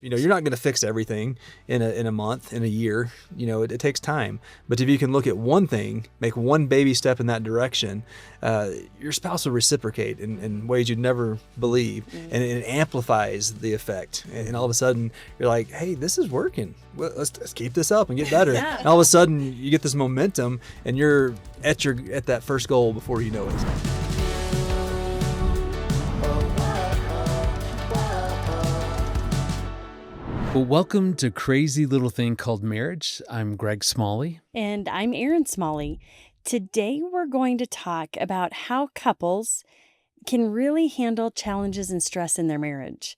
You're not going to fix everything in a month, in a year. It takes time. But if you can look at one thing, make one baby step in that direction, your spouse will reciprocate in ways you'd never believe. Mm-hmm. And it amplifies the effect. And all of a sudden, you're like, hey, this is working. Well, let's keep this up and get better. Yeah. And all of a sudden, you get this momentum, and you're at that first goal before you know it. Well, welcome to Crazy Little Thing Called Marriage. I'm Greg Smalley. And I'm Erin Smalley. Today we're going to talk about how couples can really handle challenges and stress in their marriage.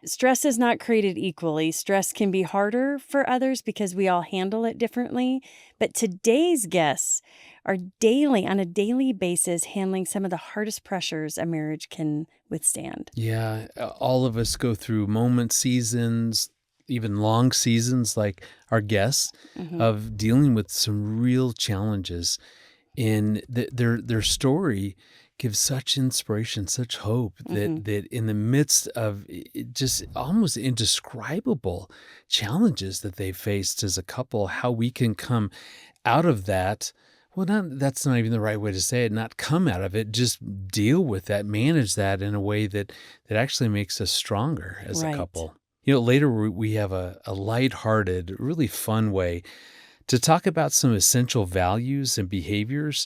Stress is not created equally. Stress can be harder for others because we all handle it differently. But today's guests are on a daily basis, handling some of the hardest pressures a marriage can withstand. Yeah, all of us go through moments, seasons, even long seasons like our guests, of dealing with some real challenges. And their story gives such inspiration, such hope that in the midst of just almost indescribable challenges that they faced as a couple, how we can come out of that. Well, that's not even the right way to say it, not come out of it, just deal with that, manage that in a way that actually makes us stronger as a couple. Later we have a lighthearted, really fun way to talk about some essential values and behaviors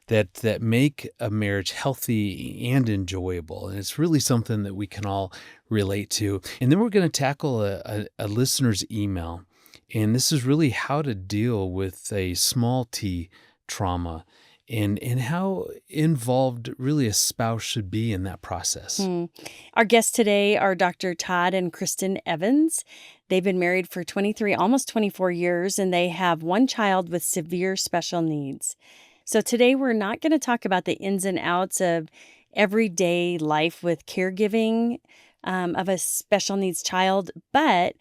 that make a marriage healthy and enjoyable. And it's really something that we can all relate to. And then we're going to tackle a listener's email. And this is really how to deal with a small t trauma and how involved really a spouse should be in that process. Our guests today are Dr. Todd and Kristen Evans. They've been married for 23, almost 24 years, and they have one child with severe special needs. So today we're not going to talk about the ins and outs of everyday life with caregiving of a special needs child, but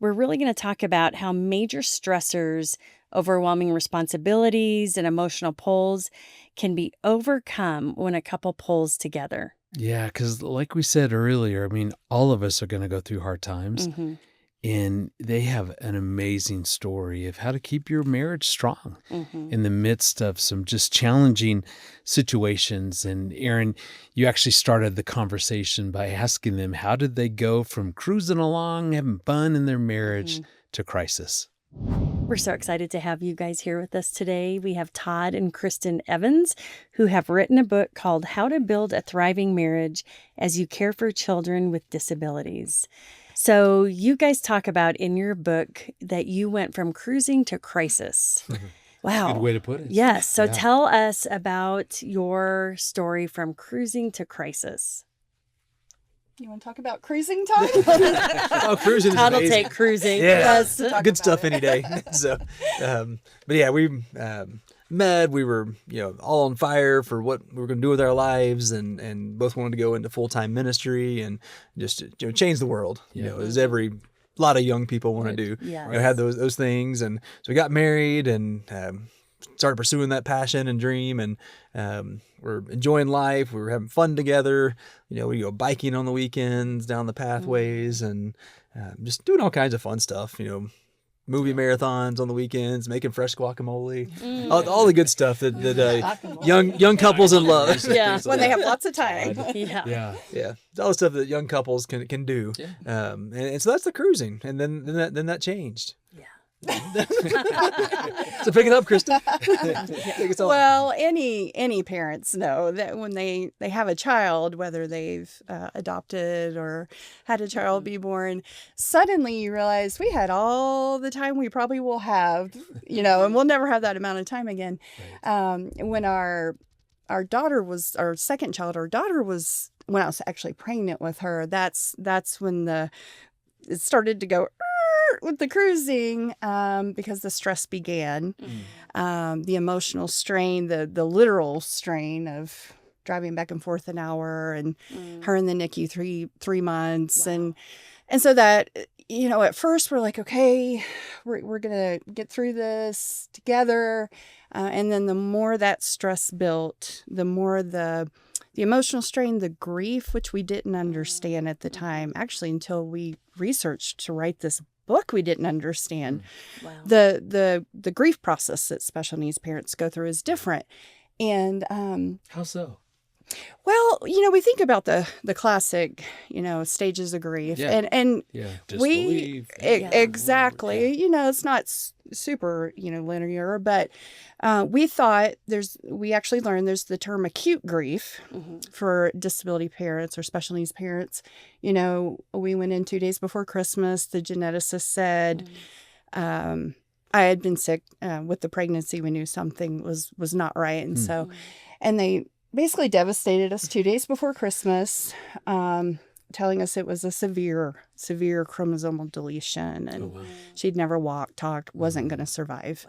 we're really going to talk about how major stressors, overwhelming responsibilities, and emotional pulls can be overcome when a couple pulls together. Yeah, because like we said earlier, all of us are going to go through hard times. And they have an amazing story of how to keep your marriage strong in the midst of some just challenging situations. And Erin, you actually started the conversation by asking them, how did they go from cruising along, having fun in their marriage to crisis? We're so excited to have you guys here with us today. We have Todd and Kristen Evans, who have written a book called How to Build a Thriving Marriage as You Care for Children with Disabilities. So you guys talk about in your book that you went from cruising to crisis. Wow. Good way to put it. Yes. So tell us about your story from cruising to crisis. You want to talk about cruising, Todd? Cruising is Todd will amazing. take cruising. Yeah, Yes. good stuff any day. So, but yeah, we met. We were, all on fire for what we were going to do with our lives, and both wanted to go into full-time ministry and just change the world. As a lot of young people want to do. Yes. Have those things, and so we got married and started pursuing that passion and dream, and we're enjoying life. We were having fun together. We go biking on the weekends down the pathways and just doing all kinds of fun stuff. Movie marathons on the weekends, making fresh guacamole, all the good stuff that young couples in love. Yeah, when they have lots of time. Yeah. It's all the stuff that young couples can do. Yeah. And so that's the cruising, and then that changed. So pick it up, Kristen. Well, any parents know that when they have a child, whether they've adopted or had a child be born, suddenly you realize we had all the time we probably will have, and we'll never have that amount of time again. Right. When our second child, when I was actually pregnant with her, that's when it started to go with the cruising, because the stress began, the emotional strain, the literal strain of driving back and forth an hour, and her in the NICU three months, wow. and so that at first we're like, okay, we're gonna get through this together, and then the more that stress built, the more the the emotional strain, the grief, which we didn't understand at the time, actually until we researched to write this book, we didn't understand. Wow. The grief process that special needs parents go through is different. And How so? well, we think about the classic, stages of grief, Yeah. and Disbelief. exactly, it's not super, linear, but we thought we actually learned there's the term acute grief for disability parents or special needs parents. We went in 2 days before Christmas. The geneticist said, I had been sick with the pregnancy. We knew something was not right. And so, and they basically devastated us 2 days before Christmas, telling us it was a severe chromosomal deletion, and she'd never walked, talked, wasn't going to survive.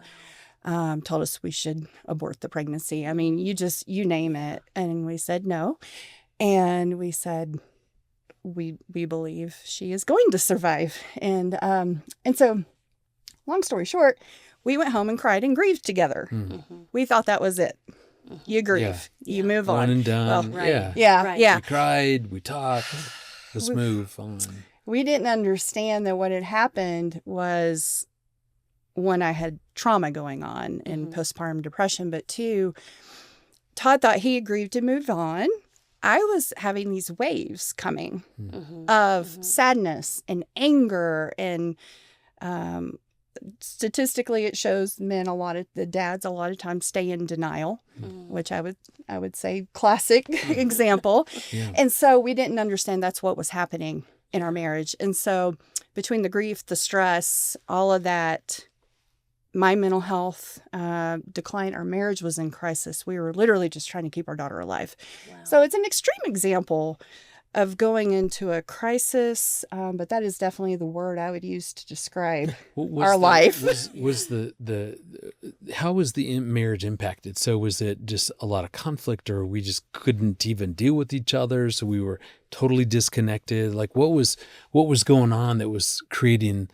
Told us we should abort the pregnancy. I mean, you name it. And we said no. And we said, we believe she is going to survive. And so long story short, we went home and cried and grieved together. We thought that was it. You grieve, you move on. One and done. Well, Yeah. Yeah. We cried, we talked. Let's move on. We didn't understand that what had happened was, one, I had trauma going on and postpartum depression, but two, Todd thought he had grieved to move on. I was having these waves coming of sadness and anger, and statistically it shows the dads a lot of times stay in denial, which I would say classic example. Yeah. And so we didn't understand that's what was happening in our marriage. And so between the grief, the stress, all of that, my mental health decline, our marriage was in crisis. We were literally just trying to keep our daughter alive. Wow. So it's an extreme example of going into a crisis, but that is definitely the word I would use to describe our life. How was the marriage impacted? So was it just a lot of conflict, or we just couldn't even deal with each other, so we were totally disconnected? Like, what was going on that was creating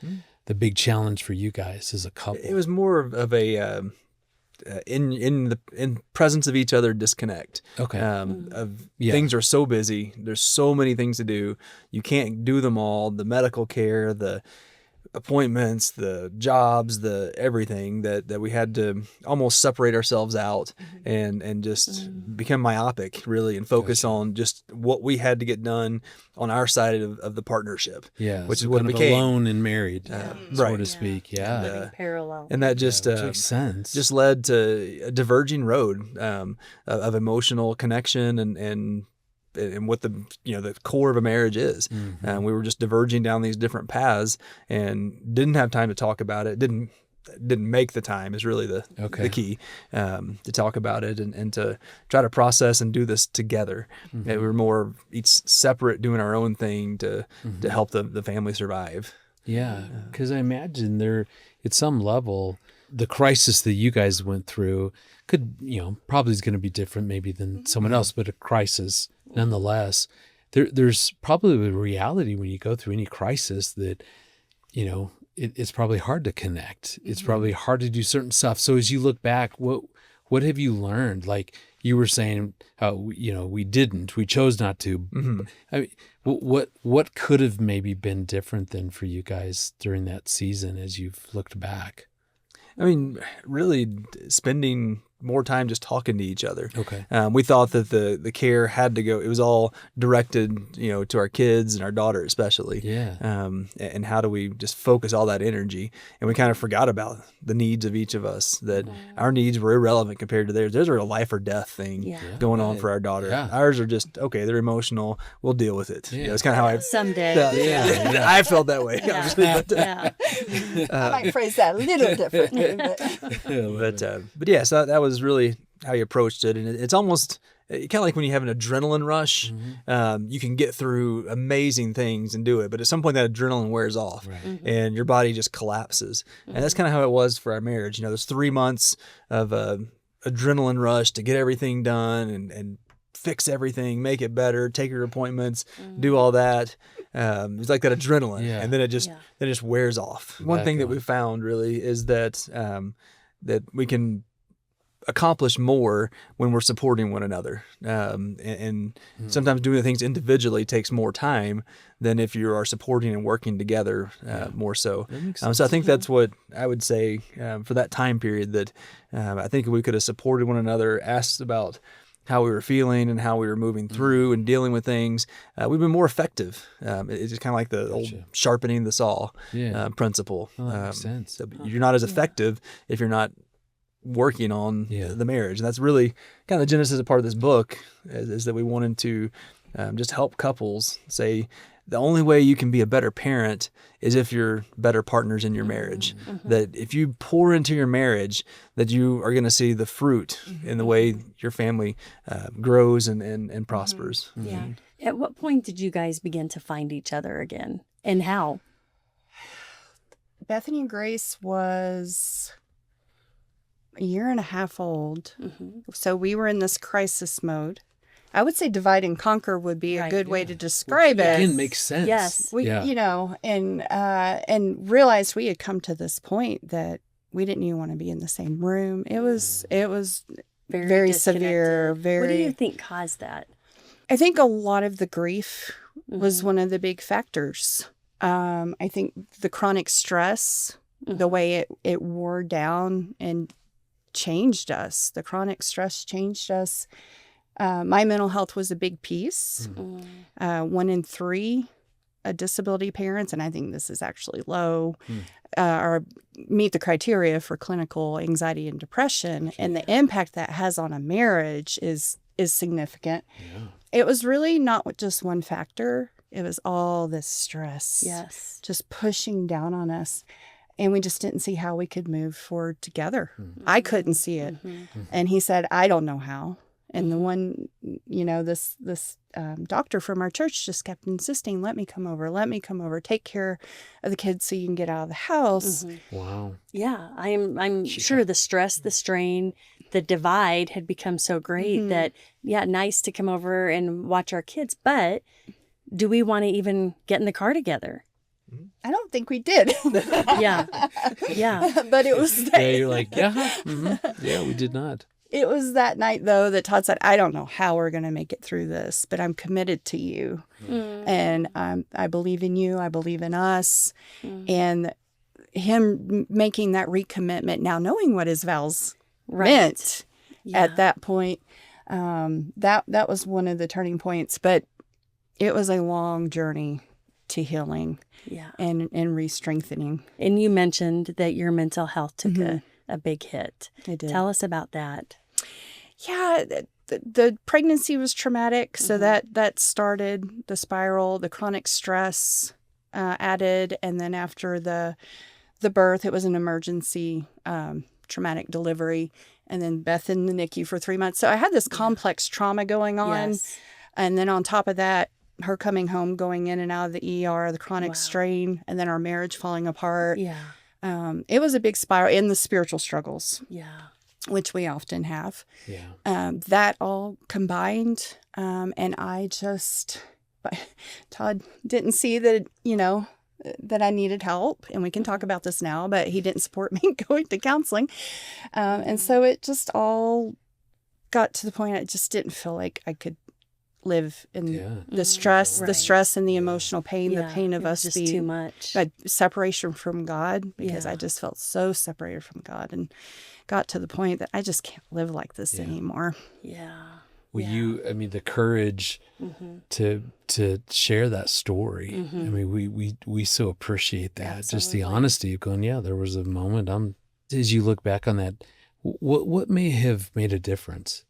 the big challenge for you guys as a couple? It was more of a in presence of each other disconnect. Okay. Things are so busy. There's so many things to do. You can't do them all. The medical care, the appointments, the jobs, the everything that we had to almost separate ourselves out and just become myopic, really, and focus on just what we had to get done on our side of the partnership. Yeah, which so is what it kind of became. Alone and married, so to speak. Yeah, And, parallel. and that just which makes sense. just led to a diverging road of emotional connection and what the core of a marriage is. We were just diverging down these different paths and didn't have time to talk about it. Didn't make the time is really the key to talk about it and to try to process and do this together. We were more each separate, doing our own thing to help the family survive. Yeah, because I imagine there, at some level, the crisis that you guys went through could, probably is going to be different maybe than someone else, but a crisis nonetheless. There's probably a reality when you go through any crisis that, it's probably hard to connect. It's probably hard to do certain stuff. So as you look back, what have you learned? Like you were saying, we chose not to. I mean, what could have maybe been different than for you guys during that season as you've looked back? I mean, really spending more time just talking to each other. Okay. We thought that the care had to go. It was all directed, to our kids and our daughter especially. Yeah. And how do we just focus all that energy? And we kind of forgot about the needs of each of us. That our needs were irrelevant compared to theirs. Theirs are a life or death thing going on for our daughter. Yeah. Ours are just okay. They're emotional. We'll deal with it. Yeah. It's kind of how I someday. I felt that way. I might phrase that a little differently. But yeah, so that was really how you approached it. And it's almost kind of like when you have an adrenaline rush, you can get through amazing things and do it. But at some point that adrenaline wears off and your body just collapses. And that's kind of how it was for our marriage. There's 3 months of adrenaline rush to get everything done and fix everything, make it better, take your appointments, do all that. It's like that adrenaline, and then it just wears off. One thing that we found really is that that we can accomplish more when we're supporting one another. And sometimes doing the things individually takes more time than if you are supporting and working together more so. That makes sense. So I think that's what I would say for that time period, that I think we could have supported one another, asked about how we were feeling and how we were moving through and dealing with things. We've been more effective. It's just kind of like the old sharpening the saw principle. That makes sense. So you're not as effective if you're not working on the marriage. And that's really kind of the genesis of part of this book, is that we wanted to just help couples say the only way you can be a better parent is if you're better partners in your marriage. That if you pour into your marriage, that you are going to see the fruit in the way your family grows and prospers. Yeah. At what point did you guys begin to find each other again, and how? Bethany and Grace was a year and a half old. So we were in this crisis mode. I would say divide and conquer would be a good way to describe it. Again, makes sense. Yes. We, you know, and realized we had come to this point that we didn't even want to be in the same room. It was very severe. What do you think caused that? I think a lot of the grief was one of the big factors. I think the chronic stress, the way it wore down and changed us. The chronic stress changed us. My mental health was a big piece. 1 in 3 disability parents, and I think this is actually low, meet the criteria for clinical anxiety and depression, and the impact that has on a marriage is significant. It was really not just one factor. It was all this stress, just pushing down on us. And we just didn't see how we could move forward together. I couldn't see it. And he said, I don't know how. And the one, you know, this doctor from our church just kept insisting, let me come over, take care of the kids so you can get out of the house. Wow. Yeah, I'm sure the stress, the strain, the divide had become so great that, nice to come over and watch our kids. But do we want to even get in the car together? I don't think we did. Yeah. But it was you're like, yeah, we did not. It was that night, though, that Todd said, I don't know how we're going to make it through this, but I'm committed to you. And I believe in you. I believe in us. And him making that recommitment, now knowing what his vows meant at that point, that was one of the turning points. But it was a long journey to healing and re-strengthening. And you mentioned that your mental health took a big hit. It did. Tell us about that. Yeah, the pregnancy was traumatic, so that started the spiral. The chronic stress added, and then after the birth, it was an emergency traumatic delivery, and then Beth in the NICU for 3 months. So I had this complex trauma going on, and then on top of that, her coming home, going in and out of the ER, the chronic strain, and then our marriage falling apart. It was a big spiral, in the spiritual struggles. Which we often have. That all combined, and I just, Todd didn't see that, you know, that I needed help, and we can talk about this now, but he didn't support me going to counseling. And so it just all got to the point I just didn't feel like I could live in the stress, and the emotional pain, the pain of us just being too much. Separation from God, because I just felt so separated from God, and got to the point that I just can't live like this anymore. Well, the courage to share that story. I mean, we so appreciate that. Absolutely. Just the honesty of going, there was a moment. As you look back on that, what may have made a difference?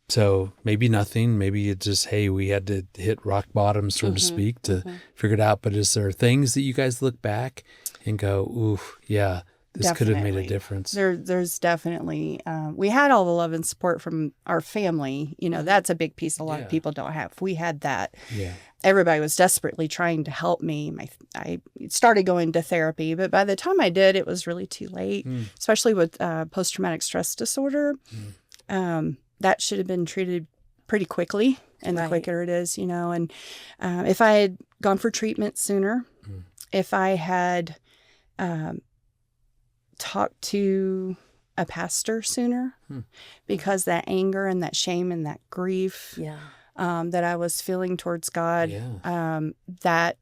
So maybe nothing, maybe it's just, hey, we had to hit rock bottom, so to speak, to figure it out. But is there things that you guys look back and go, ooh, yeah, this could have made a difference? There's definitely, we had all the love and support from our family. You know, that's a big piece a lot of people don't have. We had that. Everybody was desperately trying to help me. I started going to therapy, but by the time I did, it was really too late, especially with post-traumatic stress disorder. That should have been treated pretty quickly, and the quicker it is, you know. And if I had gone for treatment sooner, if I had talked to a pastor sooner because that anger and that shame and that grief that I was feeling towards God, that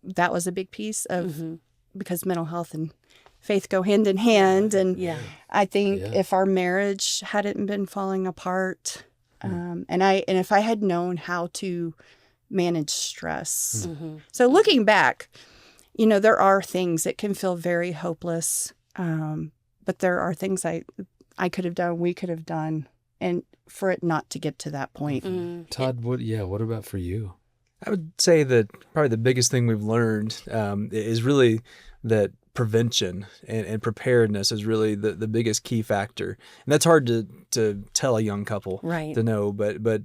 was a big piece of because mental health and faith go hand in hand. And I think if our marriage hadn't been falling apart, and if I had known how to manage stress. So looking back, you know, there are things that can feel very hopeless. But there are things I could have done, we could have done, and for it not to get to that point. Todd, what about for you? I would say that probably the biggest thing we've learned is really that prevention and preparedness is really the biggest key factor. And that's hard to tell a young couple to know, but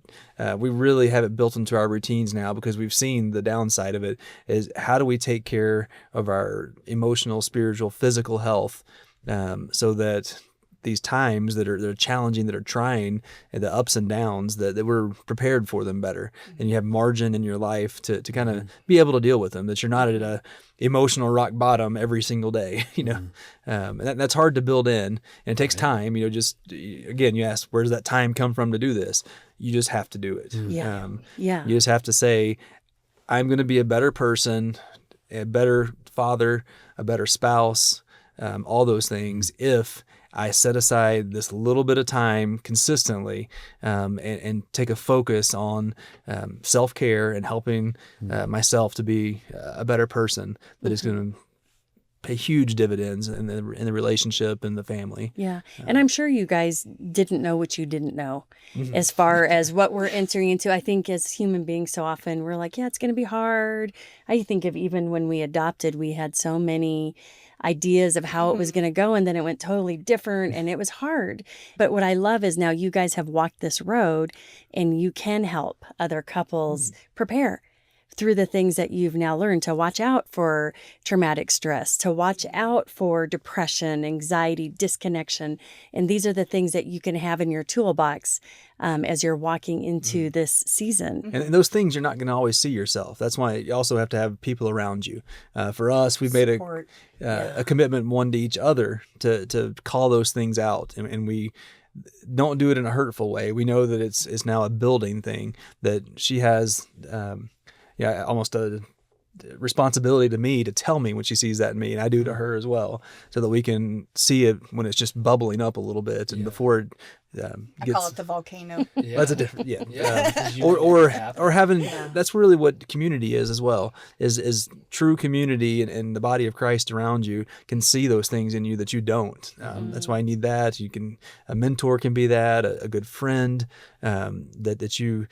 we really have it built into our routines now because we've seen the downside of it is how do we take care of our emotional, spiritual, physical health so that these times that are challenging, that are trying, and the ups and downs, that we're prepared for them better. And you have margin in your life to kind of be able to deal with them, that you're not at a emotional rock bottom every single day, you know. And that's hard to build in, and it takes time, you know. Just again, you ask, where does that time come from to do this? You just have to do it. You just have to say, I'm going to be a better person, a better father, a better spouse, all those things if I set aside this little bit of time consistently and take a focus on self-care and helping myself to be a better person that is going to pay huge dividends in the relationship and the family. Yeah. And I'm sure you guys didn't know what you didn't know as far as what we're entering into. I think as human beings, so often we're like, yeah, it's going to be hard. I think of even when we adopted, we had so many ideas of how it was going to go, and then it went totally different and it was hard. But what I love is now you guys have walked this road and you can help other couples prepare through the things that you've now learned to watch out for traumatic stress, to watch out for depression, anxiety, disconnection. And these are the things that you can have in your toolbox as you're walking into this season. And those things you're not going to always see yourself. That's why you also have to have people around you. For us, we've made a commitment one to each other to call those things out. And we don't do it in a hurtful way. We know that it's now a building thing, that she has almost a responsibility to me to tell me when she sees that in me, and I do to her as well, so that we can see it when it's just bubbling up a little bit and before it I call it the volcano. That's a different or having that's really what community is as well, is true community, and the body of Christ around you can see those things in you that you don't. That's why I need that. A mentor can be that, a good friend that you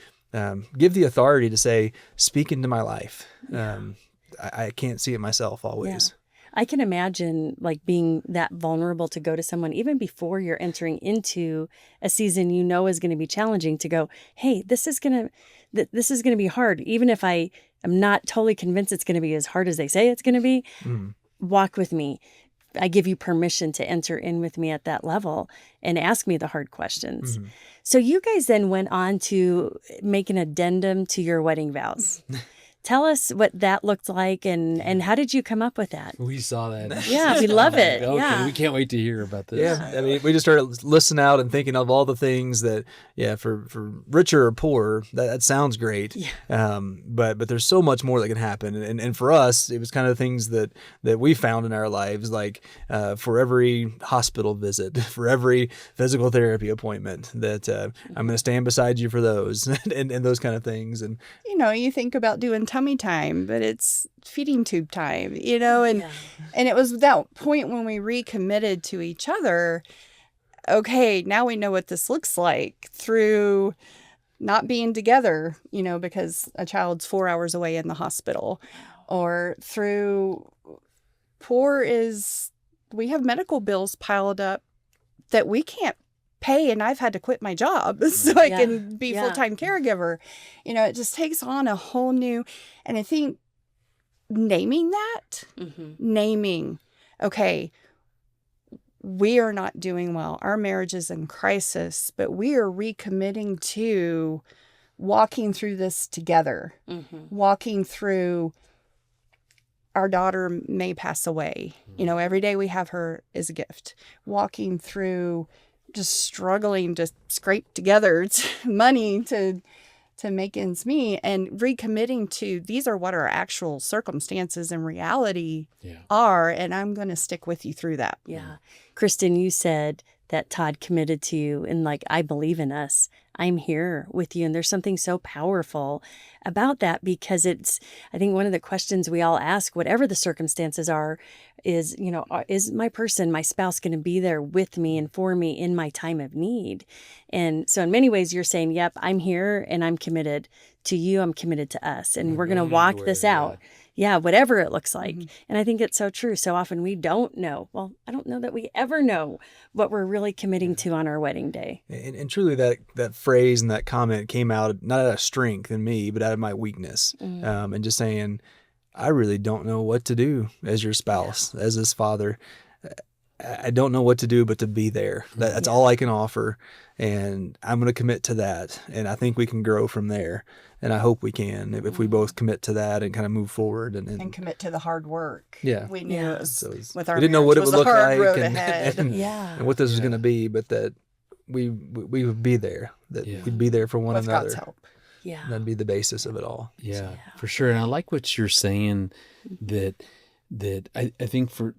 give the authority to say, speak into my life. I can't see it myself always. I can imagine like being that vulnerable to go to someone even before you're entering into a season you know is going to be challenging, to go, hey, this is going to be hard. Even if I am not totally convinced it's going to be as hard as they say it's going to be, walk with me. I give you permission to enter in with me at that level and ask me the hard questions. So you guys then went on to make an addendum to your wedding vows. Tell us what that looked like and how did you come up with that? We saw that. Yeah, we love it. Okay, yeah. We can't wait to hear about this. Yeah, I mean, we just started listening out and thinking of all the things that, for richer or poorer, that sounds great. Yeah. But there's so much more that can happen. And for us, it was kind of things that we found in our lives, like for every hospital visit, for every physical therapy appointment, that I'm going to stand beside you for those and those kind of things. And you think about doing tummy time, but it's feeding tube time, and it was that point when we recommitted to each other. Okay, now we know what this looks like through not being together, because a child's 4 hours away in the hospital, or through we have medical bills piled up that we can't pay, and I've had to quit my job so I can be full-time caregiver. It just takes on a whole new, and I think naming that, okay, we are not doing well. Our marriage is in crisis, but we are recommitting to walking through this together, walking through. Our daughter may pass away, Every day we have her is a gift. Walking through just struggling to scrape together money to make ends meet, and recommitting to these are what our actual circumstances and reality are, and I'm going to stick with you through that. Yeah. Kristen, you said that Todd committed to you and I believe in us. I'm here with you. And there's something so powerful about that, because I think one of the questions we all ask, whatever the circumstances are, is, is my spouse going to be there with me and for me in my time of need? And so in many ways you're saying, yep, I'm here and I'm committed to you. I'm committed to us. And we're going to walk this out. Yeah, whatever it looks like. And I think it's so true. So often we don't know. Well, I don't know that we ever know what we're really committing to on our wedding day. And truly that phrase and that comment came out not out of strength in me, but out of my weakness. And just saying, I really don't know what to do as your spouse, as his father. I don't know what to do but to be there. That's all I can offer. And I'm going to commit to that. And I think we can grow from there. And I hope we can if we both commit to that and kind of move forward. And commit to the hard work. Yeah. We knew with our we didn't know what it would look like and what this was going to be, but that we would be there, that we'd be there for one with another. God's help. Yeah. That'd be the basis of it all. Yeah, for sure. And I like what you're saying, that I think for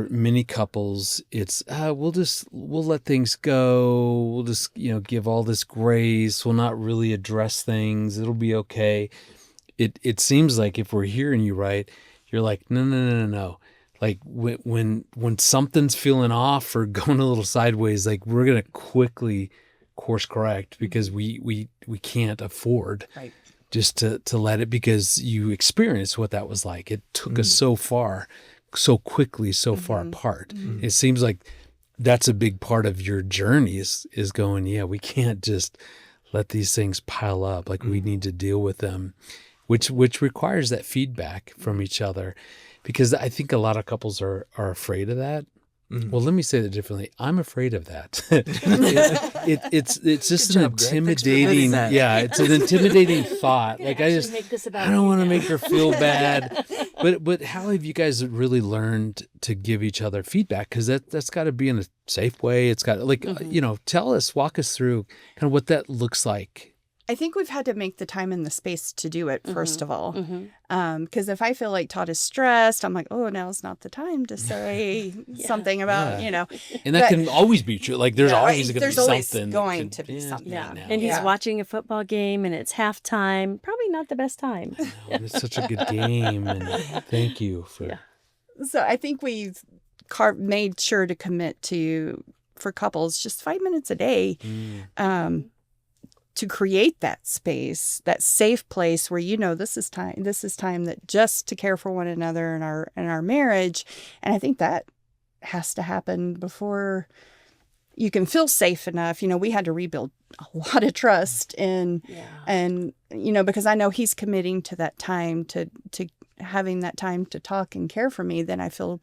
many couples, it's we'll let things go. We'll just give all this grace. We'll not really address things. It'll be okay. It seems like if we're hearing you right, you're like no. Like when something's feeling off or going a little sideways, like we're gonna quickly course correct, because we can't afford just to let it, because you experienced what that was like. It took us so far, so quickly, so far apart. It seems like that's a big part of your journey is going, we can't just let these things pile up. Like we need to deal with them, which requires that feedback from each other, because I think a lot of couples are afraid of that. Well, let me say that differently. I'm afraid of that. It's just an intimidating, it's an intimidating thought. Like I don't want to make her feel bad. But how have you guys really learned to give each other feedback? Because that's got to be in a safe way. It's got walk us through kind of what that looks like. I think we've had to make the time and the space to do it, first of all. Because if I feel like Todd is stressed, I'm like, oh, now's not the time to say something about, And that can always be true. Like there's always going to be something. Going to be something. Yeah. And he's watching a football game and it's halftime. Probably not the best time. It's such a good game. And thank you for. So I think we've made sure to commit to, for couples, just 5 minutes a day. To create that space, that safe place where this is time that just to care for one another in our marriage. And I think that has to happen before you can feel safe enough. We had to rebuild a lot of trust and because I know he's committing to that time, to having that time to talk and care for me, then I feel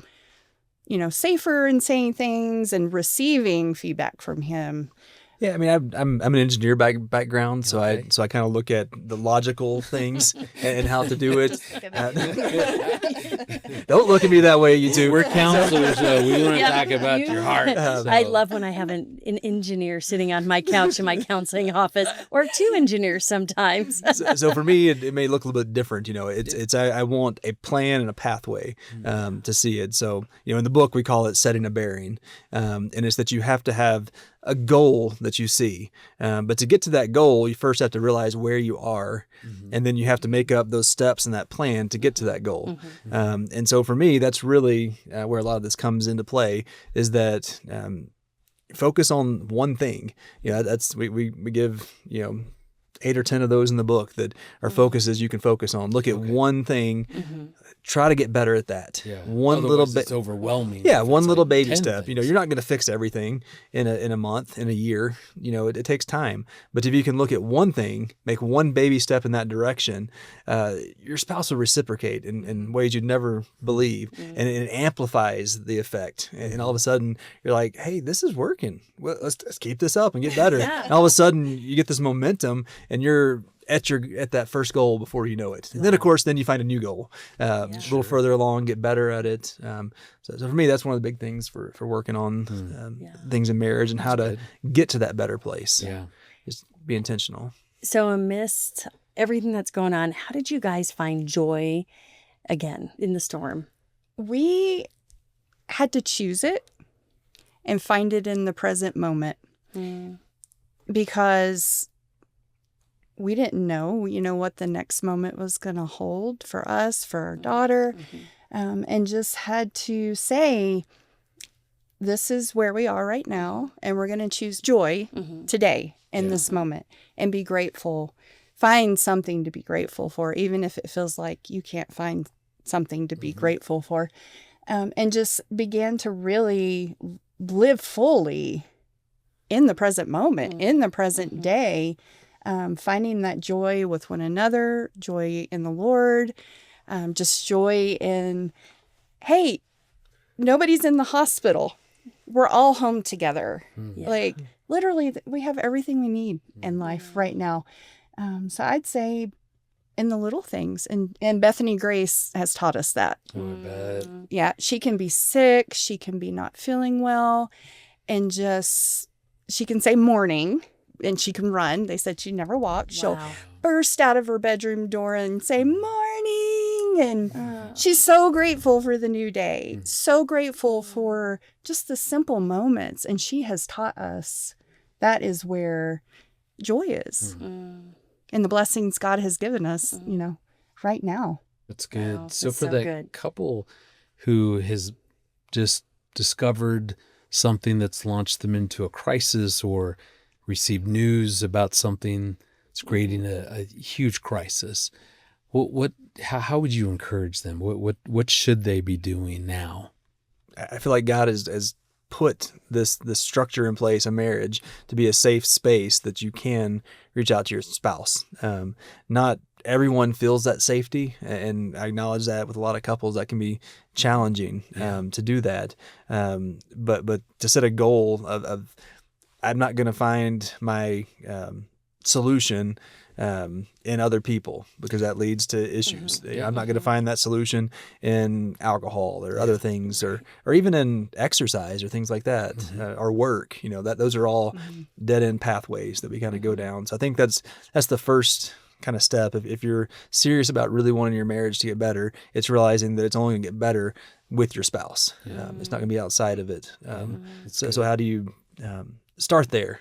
safer in saying things and receiving feedback from him. Yeah, I mean, I'm an engineer background, so I kind of look at the logical things and how to do it. Don't look at me that way, you two. We're counselors, though. We want to talk about your heart. I love when I have an engineer sitting on my couch in my counseling office, or two engineers sometimes. So for me, it may look a little bit different. I want a plan and a pathway to see it. So in the book we call it setting a bearing, and it's that you have to have a goal that you see. But to get to that goal, you first have to realize where you are, and then you have to make up those steps in that plan to get to that goal. And so for me, that's really where a lot of this comes into play, is that focus on one thing. That's we give 8 or 10 of those in the book that are focuses you can focus on. Look at one thing, try to get better at that. One little bit. It's overwhelming. Yeah, one little baby step. You're not going to fix everything in a month, in a year. It takes time. But if you can look at one thing, make one baby step in that direction, your spouse will reciprocate in ways you'd never believe, and it amplifies the effect. And all of a sudden, you're like, "Hey, this is working. Well, let's keep this up and get better." And all of a sudden, you get this momentum, and you're at that first goal before you know it. And then, of course, then you find a new goal, a little further along, get better at it. So for me, that's one of the big things for working on things in marriage and how to get to that better place. Yeah. Just be intentional. So amidst everything that's going on, how did you guys find joy again in the storm? We had to choose it and find it in the present moment because we didn't know, what the next moment was going to hold for us, for our daughter, and just had to say, this is where we are right now, and we're going to choose joy today in this moment and be grateful. Find something to be grateful for, even if it feels like you can't find something to be grateful for, and just began to really live fully in the present moment, in the present day, finding that joy with one another, joy in the Lord, just joy in, hey, nobody's in the hospital. We're all home together. Like literally, we have everything we need in life right now. So I'd say in the little things, and Bethany Grace has taught us that. Oh, I bet. Yeah, she can be sick, she can be not feeling well, and just, she can say morning, and she can run. They said she never walked. She'll burst out of her bedroom door and say morning, and she's so grateful for the new day, so grateful for just the simple moments, and she has taught us that is where joy is. And the blessings God has given us, right now. That's good. Wow, So that's for so that good. couple who has just discovered something that's launched them into a crisis or received news about something that's creating a huge crisis, how would you encourage them? What should they be doing now? I feel like God has put this structure in place, a marriage, to be a safe space that you can reach out to your spouse. Not everyone feels that safety, and I acknowledge that with a lot of couples that can be challenging to do that. But to set a goal of I'm not going to find my solution in other people, because that leads to issues. I'm not going to find that solution in alcohol or other things, or even in exercise or things like that, or work. That those are all dead end pathways that we kind of go down. So I think that's the first kind of step. If you're serious about really wanting your marriage to get better, it's realizing that it's only going to get better with your spouse. It's not going to be outside of it. So how do you start there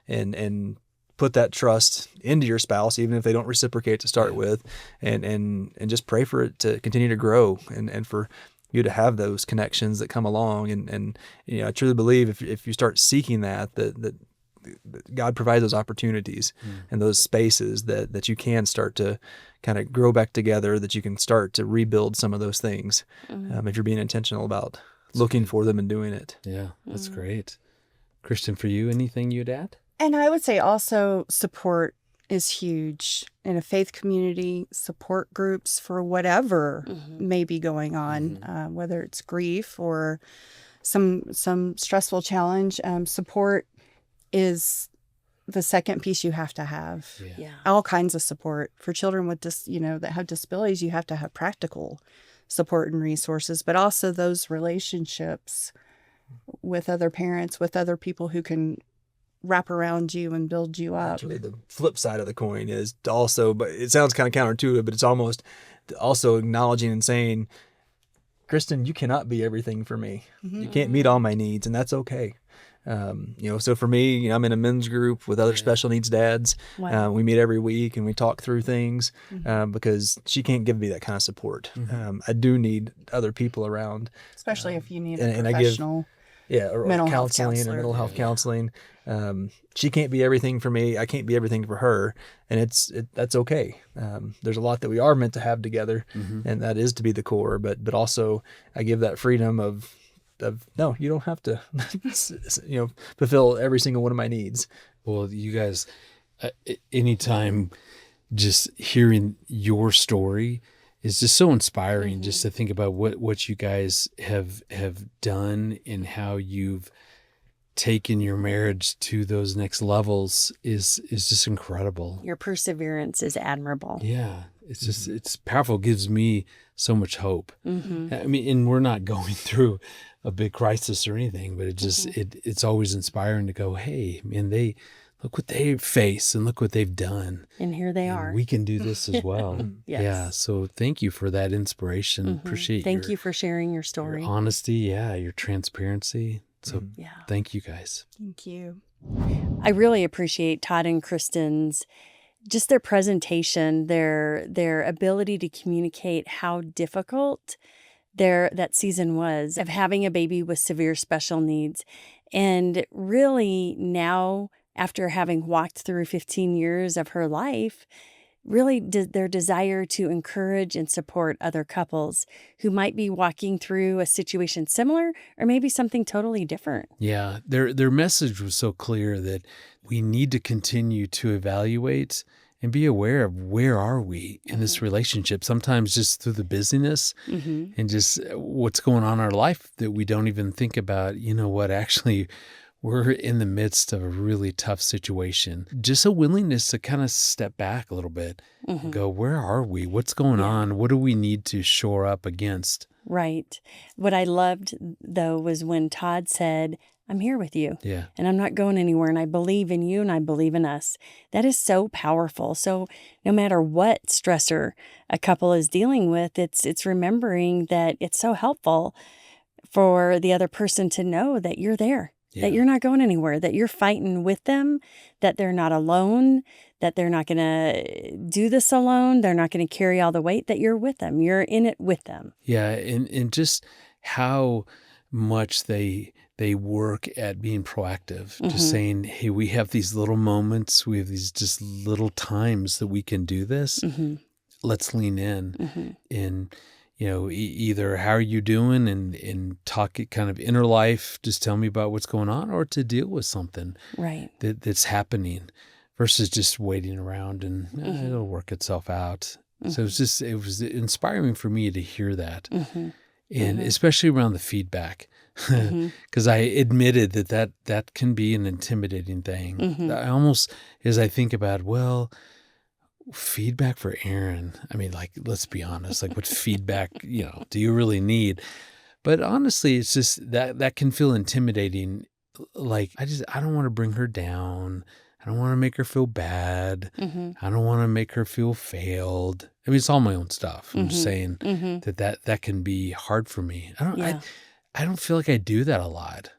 and put that trust into your spouse, even if they don't reciprocate to start with, and just pray for it to continue to grow and for you to have those connections that come along. And I truly believe if you start seeking that God provides those opportunities and those spaces that you can start to kind of grow back together, that you can start to rebuild some of those things if you're being intentional about looking for them and doing it. Yeah, that's great. Kristen, for you, anything you'd add? And I would say also support is huge in a faith community, support groups for whatever may be going on, whether it's grief or some stressful challenge. Support is the second piece you have to have. All kinds of support. For children with that have disabilities, you have to have practical support and resources, but also those relationships with other parents, with other people who can wrap around you and build you up. Actually, the flip side of the coin is to also, but it sounds kind of counterintuitive, but it's almost also acknowledging and saying, Kristen, you cannot be everything for me. You can't meet all my needs, and that's okay. So for me, I'm in a men's group with other special needs dads. Wow. We meet every week and we talk through things because she can't give me that kind of support. I do need other people around, Especially if you need and a I give professional. or mental health counseling counselor. or mental health counseling. She can't be everything for me. I can't be everything for her, and that's okay. There's a lot that we are meant to have together, and that is to be the core. But also, I give that freedom of no, you don't have to, fulfill every single one of my needs. Well, you guys, anytime just hearing your story is just so inspiring, just to think about what you guys have done and how you've taking your marriage to those next levels is just incredible. Your perseverance is admirable. Yeah. It's just, it's powerful. It gives me so much hope. I mean, and we're not going through a big crisis or anything, but it just, it's always inspiring to go, hey, man, look what they face and look what they've done. And here they are. We can do this as well. Yes. Yeah. So thank you for that inspiration. Appreciate Thank you for sharing your story. your honesty. Yeah. Your transparency. So thank you guys. Thank you. I really appreciate Todd and Kristen's just their presentation, their ability to communicate how difficult that season was of having a baby with severe special needs. And really now, after having walked through 15 years of her life, really their desire to encourage and support other couples who might be walking through a situation similar or maybe something totally different. Yeah, their message was so clear that we need to continue to evaluate and be aware of where are we in this relationship, sometimes just through the busyness and just what's going on in our life that we don't even think about, you know what, actually we're in the midst of a really tough situation. Just a willingness to kind of step back a little bit and go, where are we? What's going on? What do we need to shore up against? Right. What I loved, though, was when Todd said, I'm here with you. Yeah. And I'm not going anywhere. And I believe in you and I believe in us. That is so powerful. So no matter what stressor a couple is dealing with, it's remembering that it's so helpful for the other person to know that you're there. That you're not going anywhere, that you're fighting with them, that they're not alone, that they're not going to do this alone, they're not going to carry all the weight, that you're with them. You're in it with them. Yeah, and just how much they work at being proactive, just saying, hey, we have these little moments, we have these just little times that we can do this. Let's lean in and you know, either how are you doing and talk kind of inner life, just tell me about what's going on, or to deal with something that's happening versus just waiting around and it'll work itself out. So it was inspiring for me to hear that. And especially around the feedback, because I admitted that can be an intimidating thing. I almost, as I think about, well, feedback for Erin. I mean, like, let's be honest, like what feedback, do you really need? But honestly, it's just that can feel intimidating. Like, I don't want to bring her down. I don't want to make her feel bad. I don't want to make her feel failed. I mean, it's all my own stuff. I'm just saying that can be hard for me. I don't feel like I do that a lot.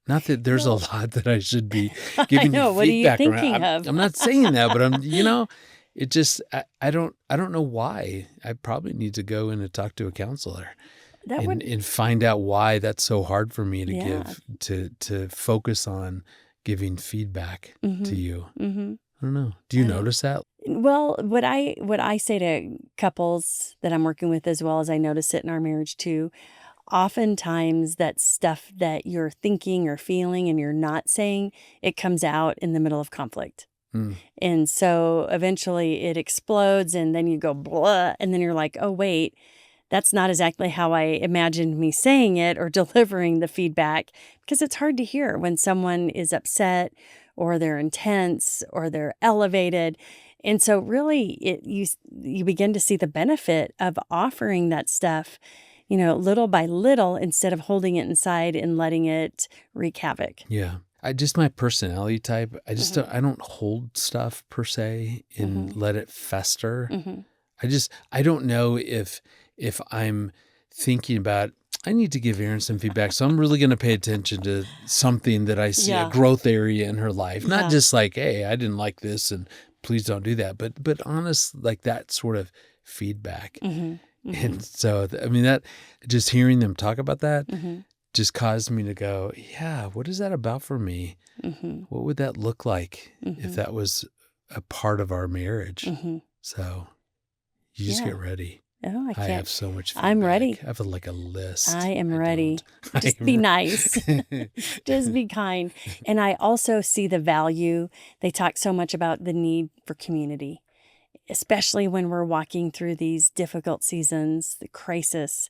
Not that there's a lot that I should be giving you feedback what are you thinking around. of? I'm not saying that, but it just, I don't know why. I probably need to go in and talk to a counselor and find out why that's so hard for me to to focus on giving feedback to you. I don't know. Do you notice that? Well, what I say to couples that I'm working with, as well as I notice it in our marriage too, oftentimes that stuff that you're thinking or feeling and you're not saying, it comes out in the middle of conflict. And so eventually it explodes and then you go blah, and then you're like, oh, wait, that's not exactly how I imagined me saying it or delivering the feedback, because it's hard to hear when someone is upset or they're intense or they're elevated. And so really you begin to see the benefit of offering that stuff, little by little, instead of holding it inside and letting it wreak havoc. Yeah. Just my personality type. I just I don't hold stuff per se and let it fester. I don't know if I'm thinking about, I need to give Erin some feedback. So I'm really going to pay attention to something that I see a growth area in her life. Not just like, hey, I didn't like this and please don't do that. But honest, like that sort of feedback. And so, I mean, that just hearing them talk about that just caused me to go, yeah, what is that about for me? What would that look like if that was a part of our marriage? So you just get ready. Oh, I have so much feedback. I'm ready. I have a list. I am ready. Just be nice. Just be kind. And I also see the value. They talk so much about the need for community, especially when we're walking through these difficult seasons, the crisis,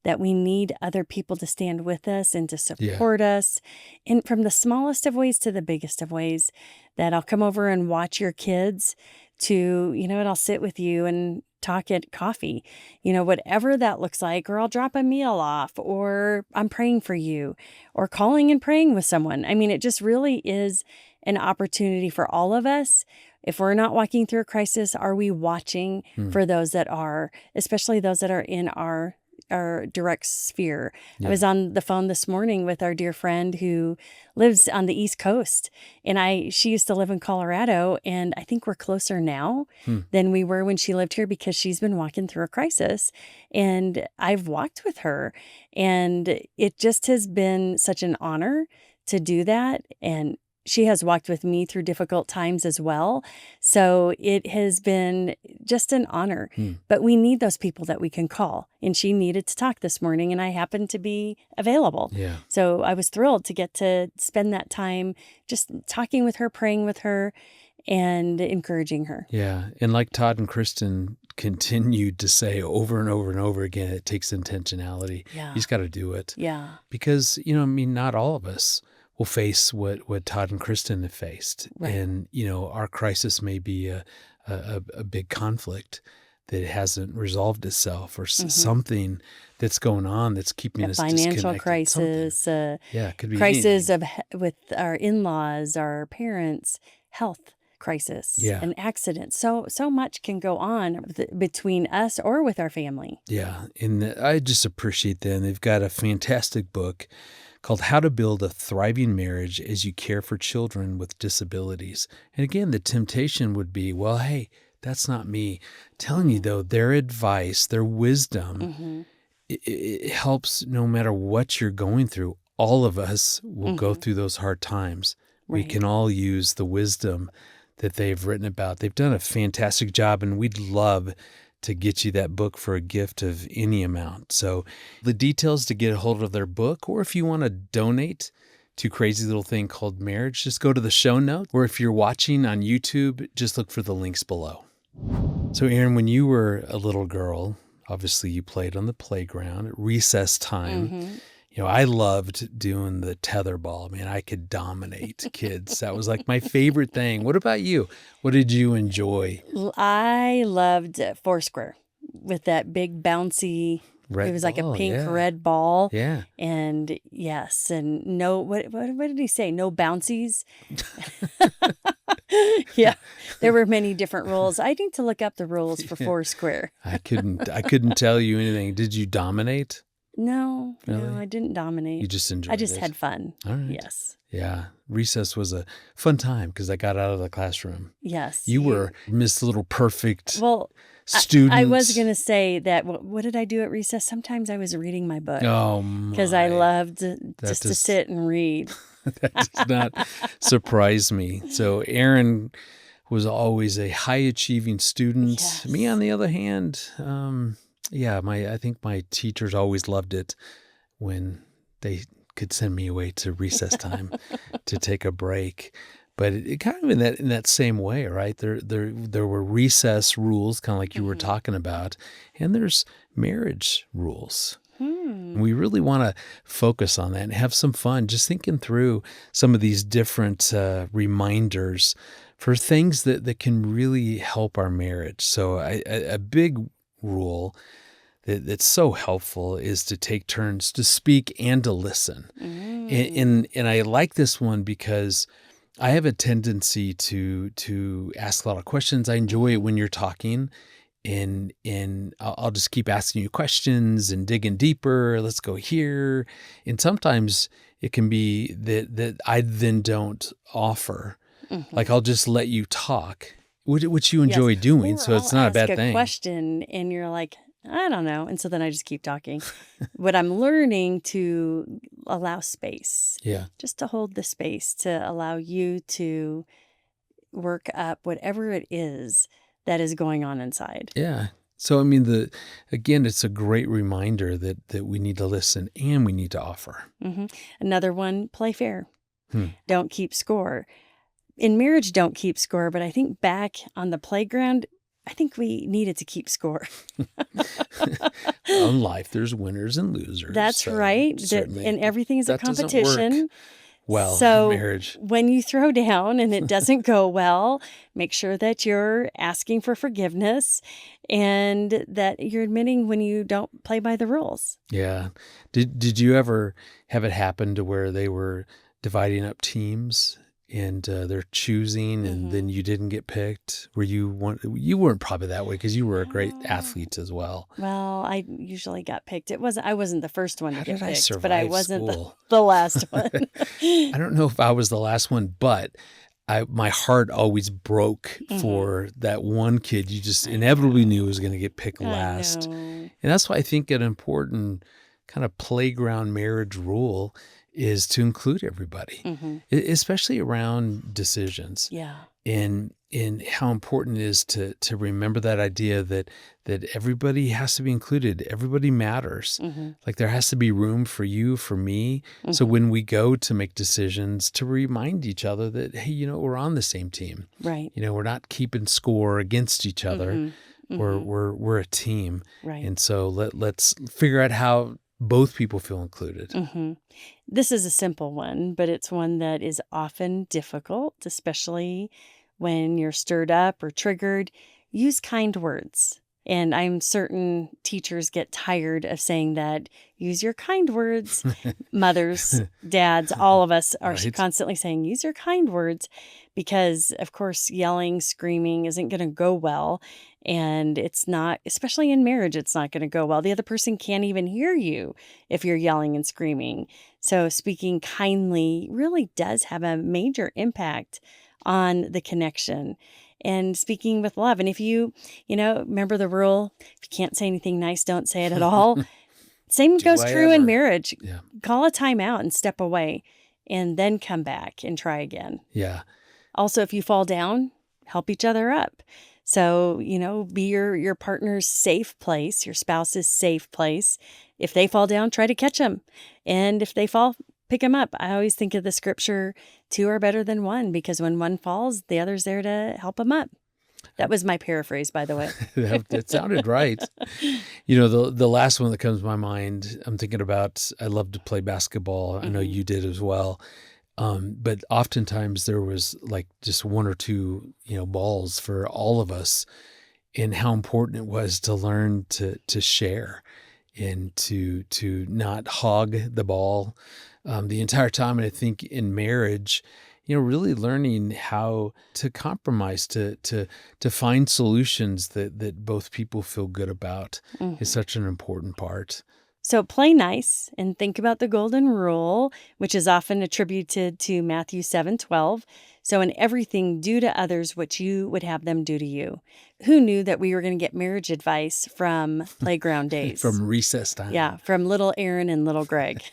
that we need other people to stand with us and to support us. And from the smallest of ways to the biggest of ways, that I'll come over and watch your kids to, I'll sit with you and talk at coffee, whatever that looks like, or I'll drop a meal off, or I'm praying for you, or calling and praying with someone. I mean, it just really is an opportunity for all of us. If we're not walking through a crisis, are we watching for those that are, especially those that are in our direct sphere? I was on the phone this morning with our dear friend who lives on the East Coast, and she used to live in Colorado, and I think we're closer now than we were when she lived here, because she's been walking through a crisis, and I've walked with her, and it just has been such an honor to do that. And she has walked with me through difficult times as well. So it has been just an honor. But we need those people that we can call. And she needed to talk this morning, and I happened to be available. So I was thrilled to get to spend that time just talking with her, praying with her, and encouraging her. Yeah. And like Todd and Kristen continued to say over and over and over again, it takes intentionality. You just got to do it. Because, not all of us will face what Todd and Kristen have faced. And, our crisis may be a big conflict that hasn't resolved itself, or something that's going on that's keeping us disconnected. Financial crisis, it could be crisis with our in-laws, our parents, health crisis, an accident. So much can go on between us or with our family. And I just appreciate them. They've got a fantastic book called How to Build a Thriving Marriage as You Care for Children with Disabilities. And again, the temptation would be, well, hey, that's not me. Telling you, though, their advice, their wisdom, it helps no matter what you're going through. All of us will go through those hard times. We can all use the wisdom that they've written about. They've done a fantastic job, and we'd love to get you that book for a gift of any amount. So the details to get a hold of their book, or if you want to donate to Crazy Little Thing Called Marriage, just go to the show notes, or if you're watching on YouTube, just look for the links below. So Erin, when you were a little girl, obviously you played on the playground at recess time. I loved doing the tetherball. Man, I could dominate kids. That was like my favorite thing. What about you? What did you enjoy? I loved Foursquare with that big bouncy red it was like ball, a pink red ball. Yeah. And yes, and no, what did he say? No bouncies. There were many different rules. I need to look up the rules for Foursquare. I couldn't tell you anything. Did you dominate? No, Really? no, I didn't dominate. You just enjoyed it. I just had fun. All right. Yes. Yeah. Recess was a fun time because I got out of the classroom. Yes. You were Miss Little Perfect student. student. I was going to say that, what did I do at recess? Sometimes I was reading my book. Oh, my. Because I loved to sit and read. That does not surprise me. So Erin was always a high-achieving student. Yes. Me, on the other hand, I think my teachers always loved it when they could send me away to recess time to take a break. But it kind of in that same way, right? There were recess rules, kind of like you were talking about, and there's marriage rules. We really want to focus on that and have some fun, just thinking through some of these different reminders for things that can really help our marriage. So a big rule that's so helpful is to take turns to speak and to listen. And I like this one because I have a tendency to ask a lot of questions. I enjoy it when you're talking, and I'll just keep asking you questions and digging deeper. Let's go here. And sometimes it can be that I then don't offer. Like I'll just let you talk, which you enjoy doing. Or so it's not a bad thing. I'll ask a question and you're like, I don't know. And so then I just keep talking. But I'm learning to allow space. Yeah. Just to hold the space to allow you to work up whatever it is that is going on inside. Yeah. So, I mean, again, it's a great reminder that we need to listen and we need to offer. Another one, play fair. Don't keep score. In marriage, don't keep score. But I think back on the playground, I think we needed to keep score. In life, there's winners and losers. That's so right. certainly And everything is a that doesn't work competition. well in So marriage. when you throw down and it doesn't go well, make sure that you're asking for forgiveness and that you're admitting when you don't play by the rules. Yeah. Did you ever have it happen to where they were dividing up teams and they're choosing and then you didn't get picked? You weren't probably that way because you were a great athlete as well. Well, I usually got picked. I wasn't the first one to How get did I picked, but I survive wasn't school? the last one. I don't know if I was the last one, but my heart always broke for that one kid you just inevitably knew was going to get picked last. I know. And that's why I think an important kind of playground marriage rule is to include everybody, especially around decisions. Yeah. And how important it is to remember that idea that everybody has to be included. Everybody matters. Like there has to be room for you, for me. So when we go to make decisions, to remind each other that, hey, we're on the same team. Right. We're not keeping score against each other. We're a team. Right. And so let's figure out how both people feel included. This is a simple one, but it's one that is often difficult, especially when you're stirred up or triggered. Use kind words. And I'm certain teachers get tired of saying that. Use your kind words. Mothers, dads, all of us are Right. constantly saying, use your kind words, because, of course, yelling, screaming isn't going to go well. And it's not, especially in marriage, it's not going to go well. The other person can't even hear you if you're yelling and screaming. So speaking kindly really does have a major impact on the connection. And speaking with love. And if you remember the rule, if you can't say anything nice, don't say it at all. Same goes true in marriage. Yeah. Call a timeout and step away and then come back and try again. Yeah. Also, if you fall down, help each other up. So, be your partner's safe place, your spouse's safe place. If they fall down, try to catch them. And if they fall, pick them up. I always think of the scripture, 2 are better than 1, because when one falls, the other's there to help them up. That was my paraphrase, by the way. That sounded right. The last one that comes to my mind, I'm thinking about, I love to play basketball. I know you did as well. But oftentimes there was like just 1 or 2, balls for all of us, and how important it was to learn to share and to not hog the ball the entire time. And I think in marriage, really learning how to compromise, to find solutions that both people feel good about is such an important part. So play nice and think about the golden rule, which is often attributed to Matthew 7:12. So in everything, do to others what you would have them do to you. Who knew that we were going to get marriage advice from playground days? From recess time. Yeah, from little Erin and little Greg.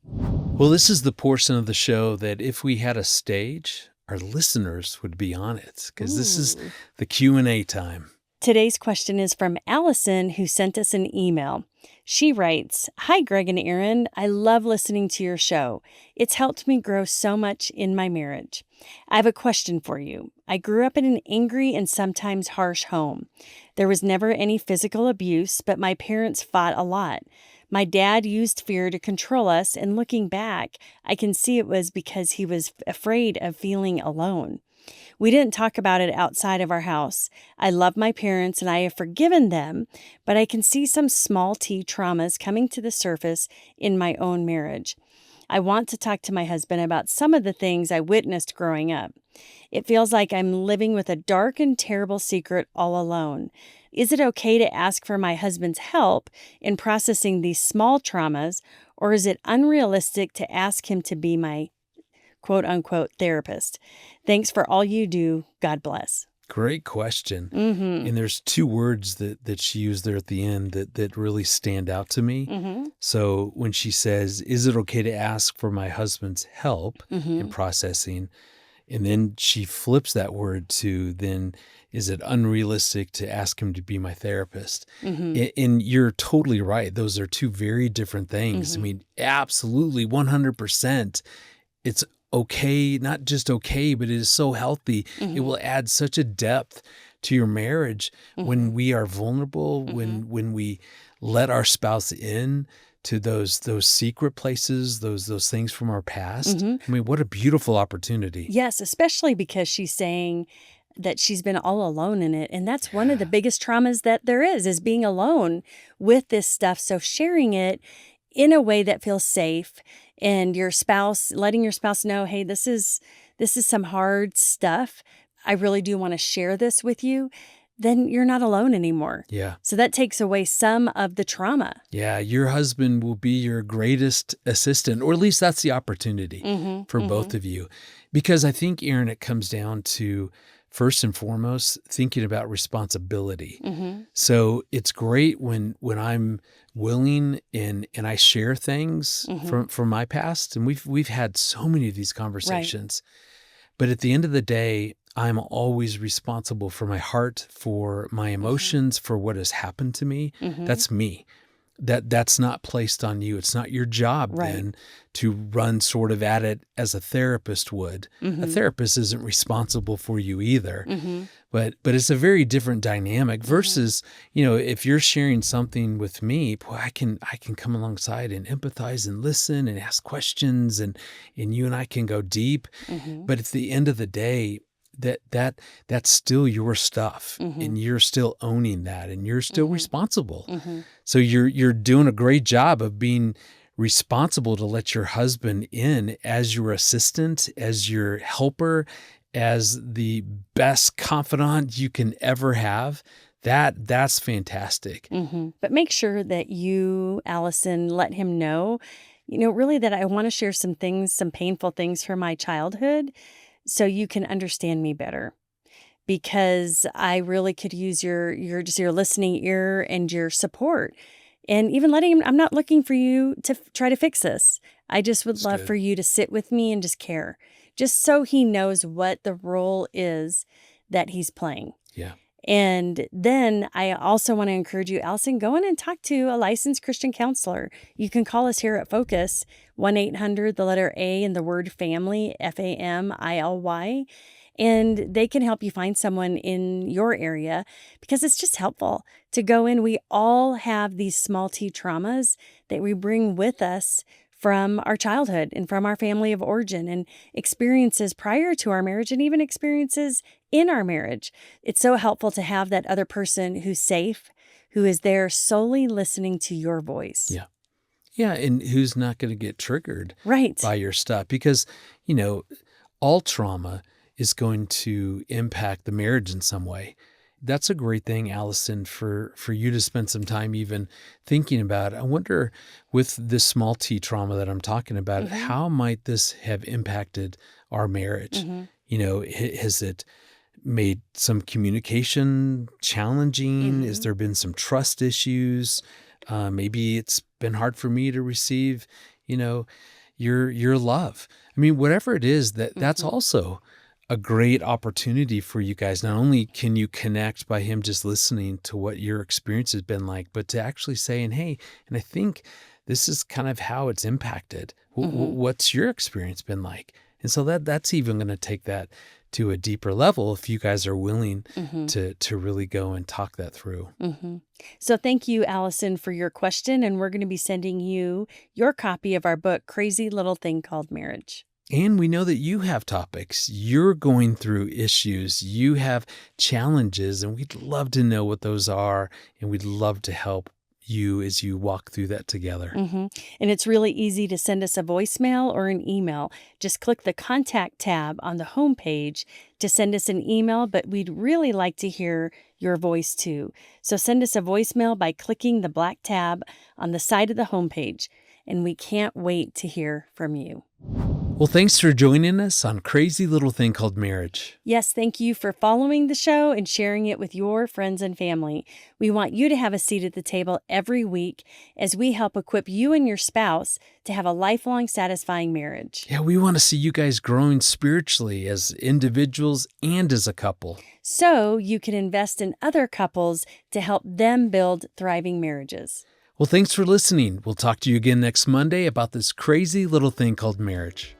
Well, this is the portion of the show that if we had a stage, our listeners would be on it, because this is the Q&A time. Today's question is from Allison, who sent us an email. She writes, "Hi, Greg and Erin. I love listening to your show. It's helped me grow so much in my marriage. I have a question for you. I grew up in an angry and sometimes harsh home. There was never any physical abuse, but my parents fought a lot. My dad used fear to control us, and looking back, I can see it was because he was afraid of feeling alone. We didn't talk about it outside of our house. I love my parents and I have forgiven them, but I can see some small t traumas coming to the surface in my own marriage. I want to talk to my husband about some of the things I witnessed growing up. It feels like I'm living with a dark and terrible secret all alone. Is it okay to ask for my husband's help in processing these small traumas, or is it unrealistic to ask him to be my quote-unquote therapist? Thanks for all you do. God bless." Great question. And there's 2 words that she used there at the end that really stand out to me. So when she says, is it okay to ask for my husband's help in processing? And then she flips that word to, then is it unrealistic to ask him to be my therapist? And you're totally right. Those are 2 very different things. I mean, absolutely 100%. It's okay, not just okay, but it is so healthy. It will add such a depth to your marriage when we are vulnerable, when we let our spouse in to those secret places, those things from our past. I mean, what a beautiful opportunity. Yes, especially because she's saying that she's been all alone in it. And that's one of the biggest traumas that there is being alone with this stuff. So sharing it in a way that feels safe, and your spouse, letting your spouse know, hey, this is some hard stuff. I really do want to share this with you. Then you're not alone anymore. Yeah. So that takes away some of the trauma. Yeah. Your husband will be your greatest assistant, or at least that's the opportunity for both of you. Because I think, Erin, it comes down to, first and foremost, thinking about responsibility. So it's great when I'm willing and I share things from my past. And we've had so many of these conversations. Right. But at the end of the day, I'm always responsible for my heart, for my emotions, for what has happened to me. That's me. That's not placed on you. It's not your job then to run sort of at it as a therapist would. A therapist isn't responsible for you either. But it's a very different dynamic versus, if you're sharing something with me, boy, I can come alongside and empathize and listen and ask questions, and you and I can go deep. But at the end of the day, that's still your stuff, and you're still owning that, and you're still responsible. So you're doing a great job of being responsible to let your husband in as your assistant, as your helper, as the best confidant you can ever have. That's fantastic. But make sure that you, Allison, let him know, really that I want to share some things, some painful things from my childhood, so you can understand me better, because I really could use your listening ear and your support, and even letting him. I'm not looking for you to try to fix this. I just would love for you to sit with me and just care, just so he knows what the role is that he's playing. Yeah. And then I also want to encourage you, Allison, go in and talk to a licensed Christian counselor. You can call us here at Focus, 1-800, the letter A and the word family, FAMILY, and they can help you find someone in your area, because it's just helpful to go in. We all have these small t traumas that we bring with us from our childhood and from our family of origin, and experiences prior to our marriage, and even experiences in our marriage. It's so helpful to have that other person who's safe, who is there solely listening to your voice. Yeah. Yeah. And who's not going to get triggered by your stuff, because, all trauma is going to impact the marriage in some way. That's a great thing, Allison, for you to spend some time even thinking about. I wonder, with this small t trauma that I'm talking about, how might this have impacted our marriage? Has it made some communication challenging? Has there been some trust issues? Maybe it's been hard for me to receive, your love. I mean, whatever it is, that's also a great opportunity for you guys. Not only can you connect by him just listening to what your experience has been like, but to actually saying, hey, and I think this is kind of how it's impacted. What's your experience been like? And so that's even going to take that to a deeper level if you guys are willing to really go and talk that through. So thank you, Allison, for your question. And we're going to be sending you your copy of our book, Crazy Little Thing Called Marriage. And we know that you have topics, you're going through issues, you have challenges, and we'd love to know what those are, and we'd love to help you as you walk through that together. And it's really easy to send us a voicemail or an email. Just click the contact tab on the homepage to send us an email, but we'd really like to hear your voice too. So send us a voicemail by clicking the black tab on the side of the homepage, and we can't wait to hear from you. Well, thanks for joining us on Crazy Little Thing Called Marriage. Yes, thank you for following the show and sharing it with your friends and family. We want you to have a seat at the table every week as we help equip you and your spouse to have a lifelong, satisfying marriage. Yeah, we want to see you guys growing spiritually as individuals and as a couple. So you can invest in other couples to help them build thriving marriages. Well, thanks for listening. We'll talk to you again next Monday about this crazy little thing called marriage.